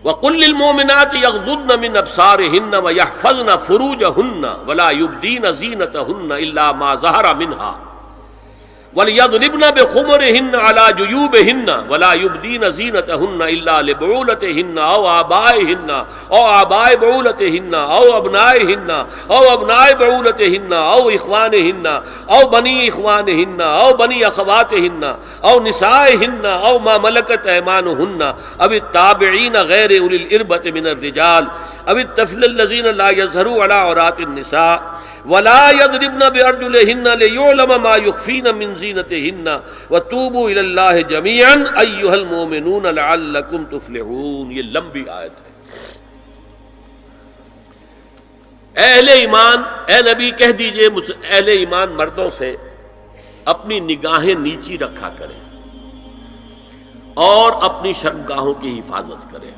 وقل للمؤمنات یغضضن من ابصارہن ویحفظن فروجہن ولا یبدین زینتہن الا ما ظہر منها وَلْيَضْرِبْنَ بِخُمُرِهِنَّ عَلَى جُيُوبِهِنَّ وَلَا يُبْدِينَ زِينَتَهُنَّ إِلَّا لِبُعُولَتِهِنَّ أَوْ آبَائِهِنَّ أَوْ آبَاءِ بُعُولَتِهِنَّ أَوْ أَبْنَائِهِنَّ أَوْ أَبْنَاءِ بُعُولَتِهِنَّ أَوْ إِخْوَانِهِنَّ أَوْ بَنِي إِخْوَانِهِنَّ أَوْ بَنِي أَخَوَاتِهِنَّ أَوْ نِسَائِهِنَّ أَوْ مَا مَلَكَتْ أَيْمَانُهُنَّ أَوِ التَّابِعِينَ غَيْرِ أُولِي الْإِرْبَةِ مِنَ الرِّجَالِ أَوِ الطَّفْلِ الَّذِينَ لَا يَظْهَرُوا عَلَى عَوْرَاتِ النِّسَاءِ وَلَا يَضْرِبْنَ بِأَرْجُلِهِنَّ لِيُعْلَمَ مَا يُخْفِينَ مِنْ زِينَتِهِنَّ وَتُوبُوا إِلَى اللَّهِ جَمِيعًا أَيُّهَا الْمُؤْمِنُونَ لَعَلَّكُمْ تُفْلِحُونَ۔ یہ لمبی آیت ہے۔ اہل ایمان، اے نبی کہہ دیجئے اہل ایمان مردوں سے اپنی نگاہیں نیچی رکھا کریں اور اپنی شرمگاہوں کی حفاظت کریں،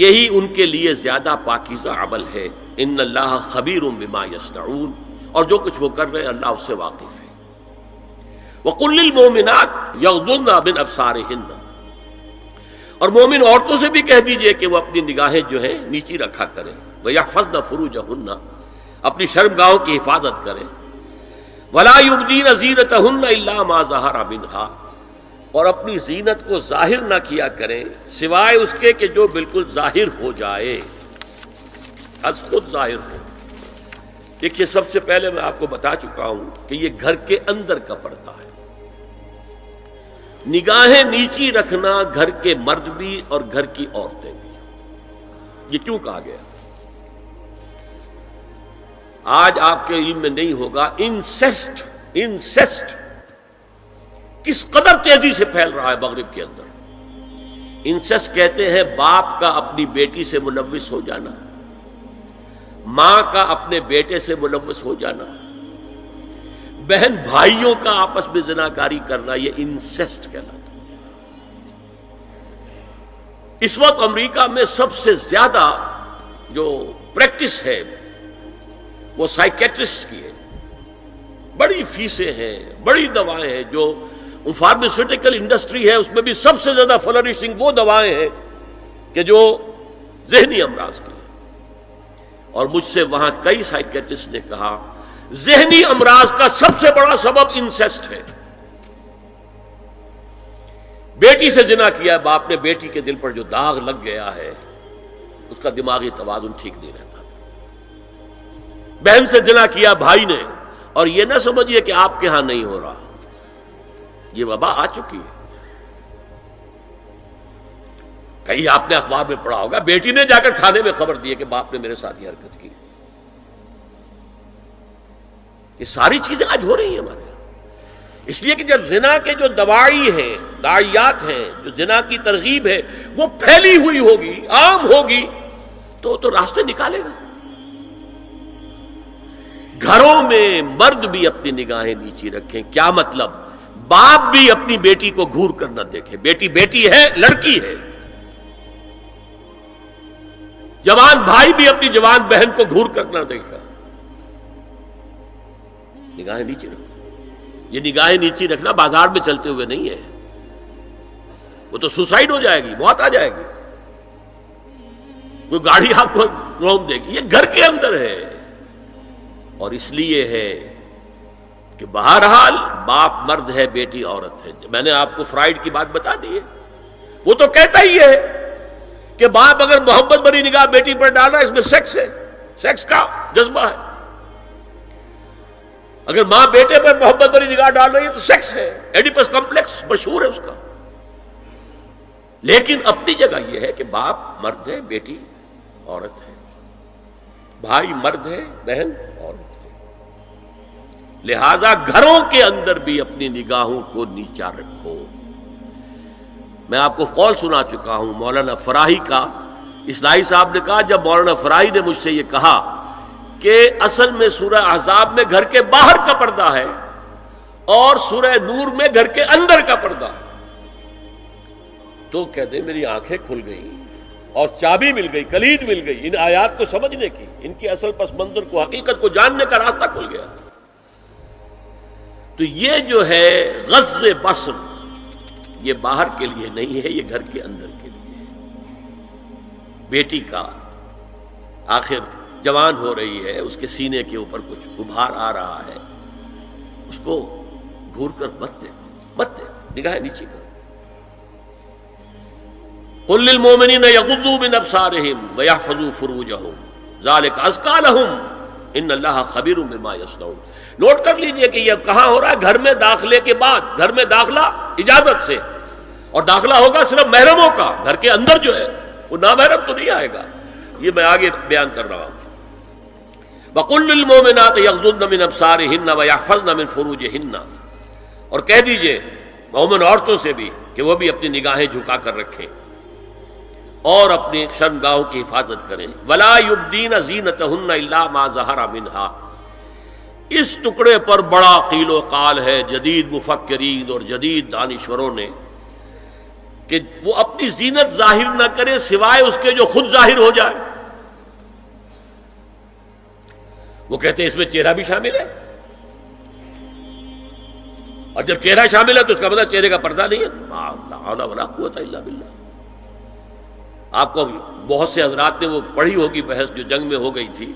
یہی ان کے لیے زیادہ پاکیزہ عمل ہے۔ ان اللہ خبیر بما یصنعون، اور جو کچھ وہ کر رہے ہیں اللہ اس سے واقف ہے۔ وقل للمؤمنات یغضضن من ابصارہن، اور مومن عورتوں سے بھی کہہ دیجئے کہ وہ اپنی نگاہیں جو ہے نیچی رکھا کریں، ویحفظن فروجہن، اپنی شرمگاہوں کی حفاظت کریں، ولا یبدین زینتہن الا ما ظہر منہا، اور اپنی زینت کو ظاہر نہ کیا کریں سوائے اس کے کہ جو بالکل ظاہر ہو جائے، از خود ظاہر ہو۔ دیکھیے سب سے پہلے میں آپ کو بتا چکا ہوں کہ یہ گھر کے اندر کا پردہ ہے۔ نگاہیں نیچی رکھنا گھر کے مرد بھی اور گھر کی عورتیں بھی۔ یہ کیوں کہا گیا؟ آج آپ کے علم میں نہیں ہوگا انسیسٹ کس قدر تیزی سے پھیل رہا ہے مغرب کے اندر۔ انسیسٹ کہتے ہیں باپ کا اپنی بیٹی سے ملوث ہو جانا، ماں کا اپنے بیٹے سے ملوث ہو جانا، بہن بھائیوں کا آپس میں زناکاری کرنا، یہ انسیسٹ کہلاتا ہے۔ اس وقت امریکہ میں سب سے زیادہ جو پریکٹس ہے وہ سائیکیٹرسٹ کی ہے، بڑی فیسیں ہیں، بڑی دوائیں ہیں، جو فارماسیوٹیکل انڈسٹری ہے اس میں بھی سب سے زیادہ فلرشنگ وہ دوائیں ہیں کہ جو ذہنی امراض کی ہیں۔ اور مجھ سے وہاں کئی سائیکیٹرسٹ نے کہا ذہنی امراض کا سب سے بڑا سبب انسیسٹ ہے۔ بیٹی سے زنا کیا ہے باپ نے، بیٹی کے دل پر جو داغ لگ گیا ہے اس کا دماغی توازن ٹھیک نہیں رہتا۔ بہن سے زنا کیا بھائی نے، اور یہ نہ سمجھیے کہ آپ کے ہاں نہیں ہو رہا، یہ وبا آ چکی ہے۔ کئی آپ نے اخبار میں پڑھا ہوگا بیٹی نے جا کر تھانے میں خبر دی کہ باپ نے میرے ساتھ یہ حرکت کی۔ یہ ساری چیزیں آج ہو رہی ہیں ہمارے یہاں، اس لیے کہ جب زنا کے جو دواعی ہیں، داعیات ہیں، جو زنا کی ترغیب ہے وہ پھیلی ہوئی ہوگی، عام ہوگی، تو راستے نکالے گا۔ گھروں میں مرد بھی اپنی نگاہیں نیچی رکھیں۔ کیا مطلب؟ باپ بھی اپنی بیٹی کو گھور کر نہ دیکھے. بیٹی بیٹی ہے، لڑکی ہے. جوان بھائی بھی اپنی جوان بہن کو گھور کر نہ دیکھا. نگاہیں نیچے رکھو. یہ نگاہیں نیچے رکھنا بازار میں چلتے ہوئے نہیں ہے. وہ تو سوسائڈ ہو جائے گی، موت آ جائے گی. کوئی گاڑی آپ کو روک دے گی. یہ گھر کے اندر ہے. اور اس لیے ہے کہ بہرحال باپ مرد ہے، بیٹی عورت ہے. میں نے آپ کو فرائیڈ کی بات بتا دی ہے. وہ تو کہتا ہی ہے کہ باپ اگر محبت بھری نگاہ بیٹی پر ڈالا اس میں سیکس ہے، سیکس کا جذبہ ہے. اگر ماں بیٹے پر محبت بھری نگاہ ڈال رہی ہے تو سیکس ہے. ایڈیپس کمپلیکس مشہور ہے اس کا. لیکن اپنی جگہ یہ ہے کہ باپ مرد ہے، بیٹی عورت ہے. بھائی مرد ہے، بہن عورت ہے. لہذا گھروں کے اندر بھی اپنی نگاہوں کو نیچا رکھو. میں آپ کو قول سنا چکا ہوں مولانا فراہی کا. اصلاحی صاحب نے کہا جب مولانا فراہی نے مجھ سے یہ کہا کہ اصل میں سورہ احزاب میں گھر کے باہر کا پردہ ہے اور سورہ نور میں گھر کے اندر کا پردہ ہے، تو کہتے میری آنکھیں کھل گئیں اور چابی مل گئی، کلید مل گئی ان آیات کو سمجھنے کی. ان کی اصل پس منظر کو، حقیقت کو جاننے کا راستہ کھل گیا. تو یہ جو ہے غض بصر، یہ باہر کے لیے نہیں ہے، یہ گھر کے اندر کے لیے ہے. بیٹی کا آخر جوان ہو رہی ہے، اس کے سینے کے اوپر کچھ غبار آ رہا ہے، اس کو گھور کر مت دیکھو، مت دیکھو، نگاہیں نیچی کرو. قل للمؤمنین یغضوا من ابصارہم ویحفظوا فروجہم ذلک ازکی لہم ان اللہ خبیر بما یصنعون. نوٹ کر لیجئے کہ یہ کہاں ہو رہا ہے؟ گھر میں داخلے کے بعد. گھر میں داخلہ اجازت سے، اور داخلہ ہوگا صرف محرموں کا. گھر کے اندر جو ہے وہ نامحرم تو نہیں آئے گا. یہ میں آگے بیان کر رہا ہوں. وَقُلْ لِلْمُؤْمِنَاتِ يَغْضُضْنَ مِنْ أَبْصَارِهِنَّ وَيَحْفَظْنَ مِنْ فُرُوجِهِنَّ. اور کہہ دیجئے مومن عورتوں سے بھی کہ وہ بھی اپنی نگاہیں جھکا کر رکھیں اور اپنی شرمگاہوں کی حفاظت کریں. وَلَا يُبْدِينَ زِينَتَهُنَّ إِلَّا مَا ظَهَرَ مِنْهَا. اس ٹکڑے پر بڑا قیل و قال ہے جدید مفکرین اور جدید دانشوروں نے کہ وہ اپنی زینت ظاہر نہ کرے سوائے اس کے جو خود ظاہر ہو جائے. وہ کہتے ہیں اس میں چہرہ بھی شامل ہے، اور جب چہرہ شامل ہے تو اس کا مطلب چہرے کا پردہ نہیں ہے. لا حول ولا قوت الا باللہ. آپ کو بہت سے حضرات نے وہ پڑھی ہوگی بحث جو جنگ میں ہو گئی تھی.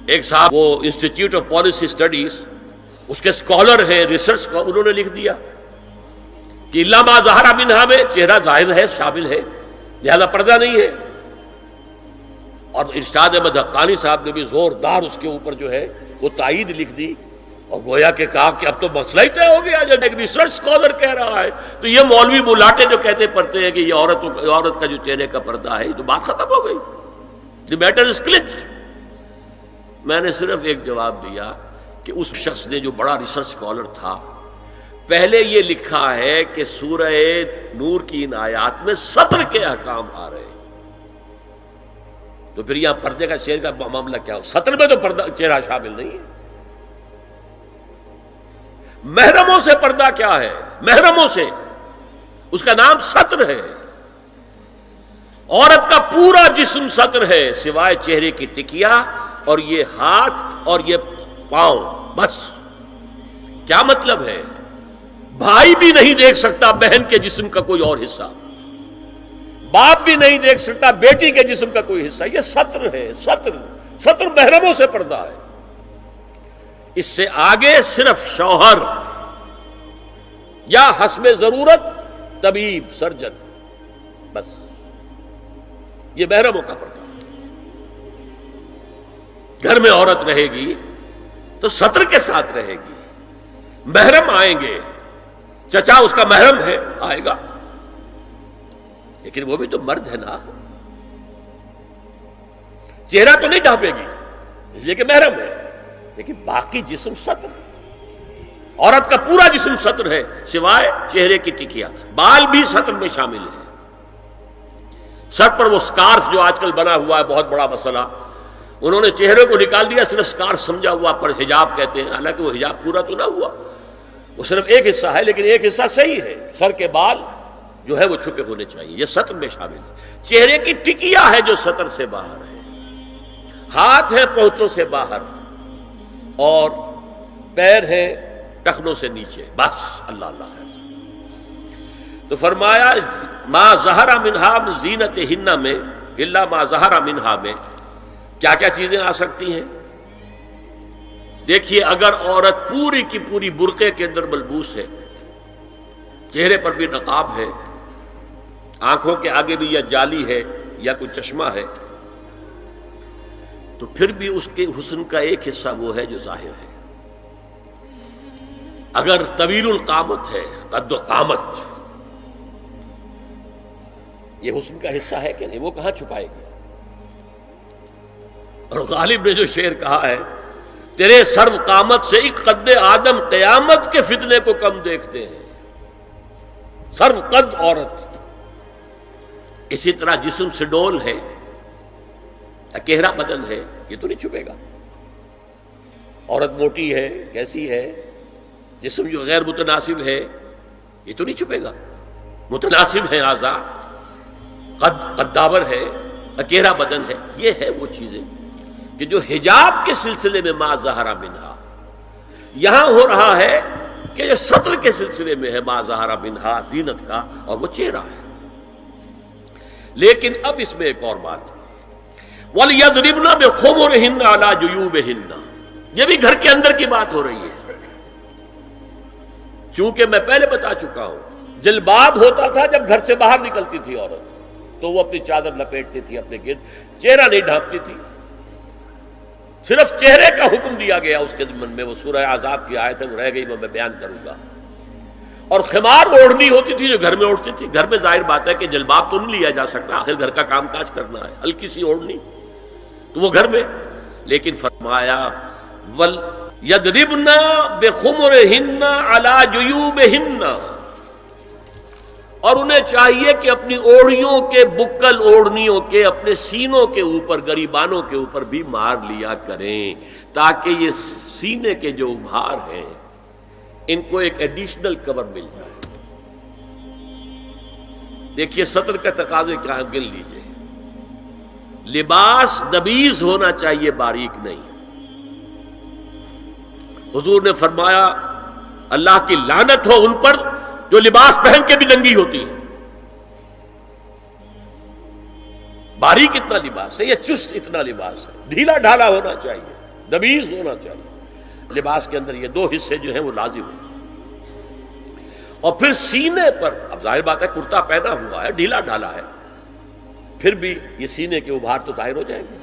ایک صاحب وہ انسٹیٹیوٹ آف پالیسی اسٹڈیز اس کے اسکالر ہیں، ریسرچ کو انہوں نے لکھ دیا کہ الا ما ظہر منہا میں چہرہ ظاہر ہے، شامل ہے، لہذا پردہ نہیں ہے. اور ارشاد احمد حقانی صاحب نے بھی زوردار اس کے اوپر جو ہے وہ تائید لکھ دی، اور گویا کہ کہا کہ اب تو مسئلہ ہی طے ہو گیا. جب ایک ریسرچ اسکالر کہہ رہا ہے تو یہ مولوی ملاٹے جو کہتے پڑھتے ہیں کہ یہ عورت کا جو چہرے کا پردہ ہے، یہ تو بات ختم ہو گئی. The matter is clutched. میں نے صرف ایک جواب دیا کہ اس شخص نے جو بڑا ریسرچ اسکالر تھا، پہلے یہ لکھا ہے کہ سورہ نور کی ان آیات میں سطر کے احکام آ رہے ہیں، تو پھر یہاں پردے کا چہرے کا معاملہ کیا ہو؟ سطر میں تو پردہ چہرہ شامل نہیں ہے. محرموں سے پردہ کیا ہے؟ محرموں سے اس کا نام سطر ہے. عورت کا پورا جسم سطر ہے سوائے چہرے کی ٹکیا اور یہ ہاتھ اور یہ پاؤں، بس. کیا مطلب ہے؟ بھائی بھی نہیں دیکھ سکتا بہن کے جسم کا کوئی اور حصہ، باپ بھی نہیں دیکھ سکتا بیٹی کے جسم کا کوئی حصہ. یہ سطر ہے. سطر محرموں سے پردہ ہے. اس سے آگے صرف شوہر یا حسب ضرورت طبیب، سرجن، بس. یہ محرموں کا پردہ. گھر میں عورت رہے گی تو سطر کے ساتھ رہے گی. محرم آئیں گے، چچا اس کا محرم ہے، آئے گا، لیکن وہ بھی تو مرد ہے نا. چہرہ تو نہیں ڈھانپے گی اس لیے کہ محرم ہے، لیکن باقی جسم سطر. عورت کا پورا جسم سطر ہے سوائے چہرے کی ٹکیا. بال بھی سطر میں شامل ہے. سر پر وہ سکارف جو آج کل بنا ہوا ہے، بہت بڑا مسئلہ. انہوں نے چہرے کو نکال دیا، صرف سکارف سمجھا ہوا، پر حجاب کہتے ہیں، حالانکہ وہ حجاب پورا تو نہ ہوا. وہ صرف ایک حصہ ہے، لیکن ایک حصہ صحیح ہے، سر کے بال جو ہے وہ چھپے ہونے چاہیے، یہ سطر میں شامل ہے۔ چہرے کی ٹکیا ہے جو سطر سے باہر ہے، ہاتھ ہے پونچوں سے باہر، اور پیر ہے ٹخنوں سے نیچے، بس اللہ اللہ خیر سے۔ تو فرمایا ما ظہر منہا من زینتہن میں الا ما ظہر منہا میں کیا کیا چیزیں آ سکتی ہیں؟ دیکھیے، اگر عورت پوری کی پوری برقعے کے اندر ملبوس ہے، چہرے پر بھی نقاب ہے، آنکھوں کے آگے بھی یا جالی ہے یا کوئی چشمہ ہے، تو پھر بھی اس کے حسن کا ایک حصہ وہ ہے جو ظاہر ہے۔ اگر طویل القامت ہے، قد و قامت، یہ حسن کا حصہ ہے کہ نہیں؟ وہ کہاں چھپائے گی؟ اور غالب نے جو شعر کہا ہے، تیرے سرو قامت سے ایک قد آدم قیامت کے فتنے کو کم دیکھتے ہیں۔ سرو قد عورت، اسی طرح جسم سے ڈول ہے، اکیرا بدن ہے، یہ تو نہیں چھپے گا۔ عورت موٹی ہے، کیسی ہے، جسم جو غیر متناسب ہے، یہ تو نہیں چھپے گا۔ متناسب ہے اعضاء، قداور ہے، اکیرا بدن ہے، یہ ہے وہ چیزیں کہ جو حجاب کے سلسلے میں ما ظہر منہا، یہاں ہو رہا ہے کہ جو سطر کے سلسلے میں ہے ما ظہر منہا، زینت کا، اور وہ چہرہ ہے۔ لیکن اب اس میں ایک اور بات، وَلْيَضْرِبْنَ بِخُمُرِهِنَّ عَلَى جُيُوبِهِنَّ، یہ بھی گھر کے اندر کی بات ہو رہی ہے۔ چونکہ میں پہلے بتا چکا ہوں، جلباب ہوتا تھا جب گھر سے باہر نکلتی تھی عورت، تو وہ اپنی چادر لپیٹتی تھی اپنے گرد، چہرہ نہیں ڈھانپتی تھی، صرف چہرے کا حکم دیا گیا اس کے ضمن میں۔ وہ سورہ احزاب کی آیت ہے، وہ رہ گئی، وہ میں بیان کروں گا۔ اور خمار اوڑھنی ہوتی تھی جو گھر میں اوڑھتی تھی۔ گھر میں ظاہر بات ہے کہ جلباب تو نہیں لیا جا سکتا، آخر گھر کا کام کاج کرنا ہے، ہلکی سی اوڑھنی تو وہ گھر میں۔ لیکن فرمایا وَلْيَضْرِبْنَ بِخُمُرِهِنَّ عَلَى جُيُوبِهِنَّ، اور انہیں چاہیے کہ اپنی اوڑھیوں کے، بکل اوڑھنیوں کے اپنے سینوں کے اوپر، گریبانوں کے اوپر بھی مار لیا کریں، تاکہ یہ سینے کے جو ابھار ہیں ان کو ایک ایڈیشنل کور مل جائے۔ دیکھیے سطر کا تقاضے کیا ہے، گن لیجئے۔ لباس نبیذ ہونا چاہیے، باریک نہیں۔ حضور نے فرمایا اللہ کی لعنت ہو ان پر جو لباس پہن کے بھی ننگی ہوتی ہے۔ باریک اتنا لباس ہے یا چست اتنا لباس ہے، ڈھیلا ڈھالا ہونا چاہیے، نبیذ ہونا چاہیے۔ لباس کے اندر یہ دو حصے جو ہیں وہ لازم ہیں۔ اور پھر سینے پر، اب ظاہر بات ہے کرتا پہنا ہوا ہے، ڈھیلا ڈھالا ہے، پھر بھی یہ سینے کے ابھار تو ظاہر ہو جائیں گے۔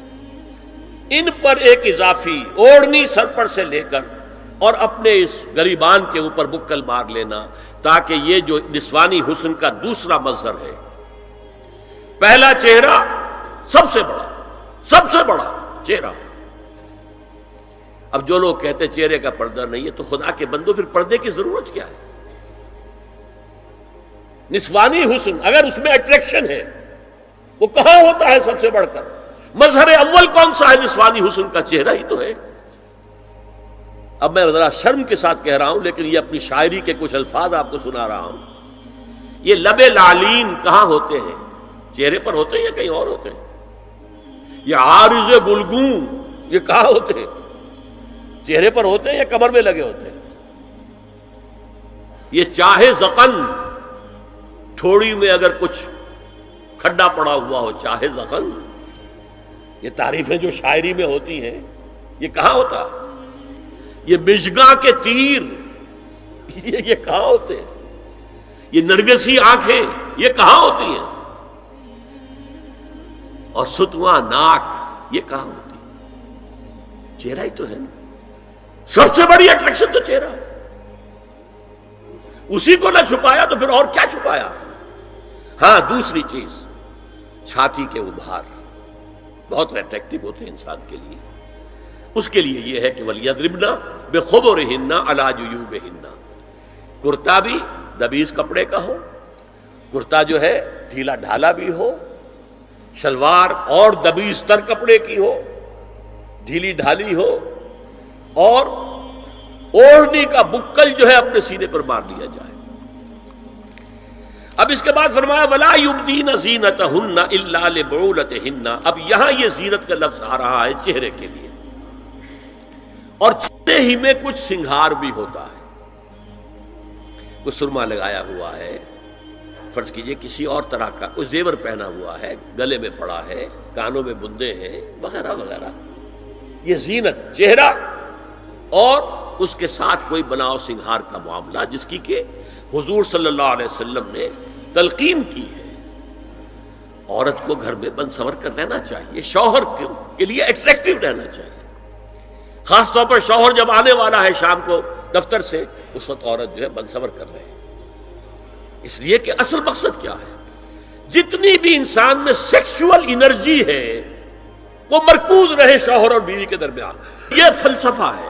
ان پر ایک اضافی اوڑھنی سر پر سے لے کر اور اپنے اس گریبان کے اوپر بکل مار لینا، تاکہ یہ جو نسوانی حسن کا دوسرا مظہر ہے، پہلا چہرہ سب سے بڑا چہرہ۔ اب جو لوگ کہتے چہرے کا پردہ نہیں ہے، تو خدا کے بندو پھر پردے کی ضرورت کیا ہے؟ نسوانی حسن اگر اس میں اٹریکشن ہے، وہ کہاں ہوتا ہے سب سے بڑھ کر؟ مظہر اول کون سا ہے نسوانی حسن کا؟ چہرہ ہی تو ہے۔ اب میں ذرا شرم کے ساتھ کہہ رہا ہوں، لیکن یہ اپنی شاعری کے کچھ الفاظ آپ کو سنا رہا ہوں۔ یہ لب لعلین کہاں ہوتے ہیں؟ چہرے پر ہوتے ہیں یا کہیں اور ہوتے ہیں؟ یہ عارض گلگوں یہ کہاں ہوتے ہیں؟ چہرے پر ہوتے ہیں یا کمر میں لگے ہوتے ہیں؟ یہ چاہے زقن، تھوڑی میں اگر کچھ کھڈا پڑا ہوا ہو، چاہے زقن، یہ تعریفیں جو شاعری میں ہوتی ہیں، یہ کہاں ہوتا؟ یہ مژگاں کے تیر یہ کہاں ہوتے ہیں؟ یہ نرگسی آنکھیں یہ کہاں ہوتی ہیں؟ اور ستواں ناک یہ کہاں ہوتی ہے؟ چہرہ ہی تو ہے نا، سب سے بڑی اٹریکشن تو چہرہ، اسی کو نہ چھپایا تو پھر اور کیا چھپایا؟ ہاں دوسری چیز، چھاتی کے ابھار بہت اٹریکٹیو ہوتے ہیں انسان کے لیے۔ اس کے لیے یہ ہے کہ وَلْيَضْرِبْنَ بِخُمُرِهِنَّ عَلَى جُيُوبِهِنَّ، کرتا بھی نبیذ کپڑے کا ہو، کرتا جو ہے ڈھیلا ڈھالا بھی ہو، شلوار اور نبیذ تر کپڑے کی ہو، ڈھیلی ڈھالی ہو، اور اوڑھنی کا بکل جو ہے اپنے سینے پر مار لیا جائے۔ اب اس کے بعد فرمایا وَلَا يُبْدِينَ زِينَتَهُنَّ إِلَّا لِبُعُولَتِهِنَّ۔ اب یہاں یہ زینت کا لفظ آ رہا ہے چہرے کے لیے، اور چہرے ہی میں کچھ سنگھار بھی ہوتا ہے، کوئی سرما لگایا ہوا ہے، فرض کیجئے کسی اور طرح کا کوئی زیور پہنا ہوا ہے، گلے میں پڑا ہے، کانوں میں بندے ہیں وغیرہ وغیرہ، یہ زینت چہرہ، اور اس کے ساتھ کوئی بناؤ سنگھار کا معاملہ جس کی کہ حضور صلی اللہ علیہ وسلم نے تلقین کی ہے۔ عورت کو گھر میں بن سور کر رہنا چاہیے، شوہر کے لیے ایٹریکٹیو رہنا چاہیے، خاص طور پر شوہر جب آنے والا ہے شام کو دفتر سے، اس وقت عورت جو ہے بن سور کر رہے ہیں، اس لیے کہ اصل مقصد کیا ہے، جتنی بھی انسان میں سیکشول انرجی ہے وہ مرکوز رہے شوہر اور بیوی کے درمیان، یہ فلسفہ ہے۔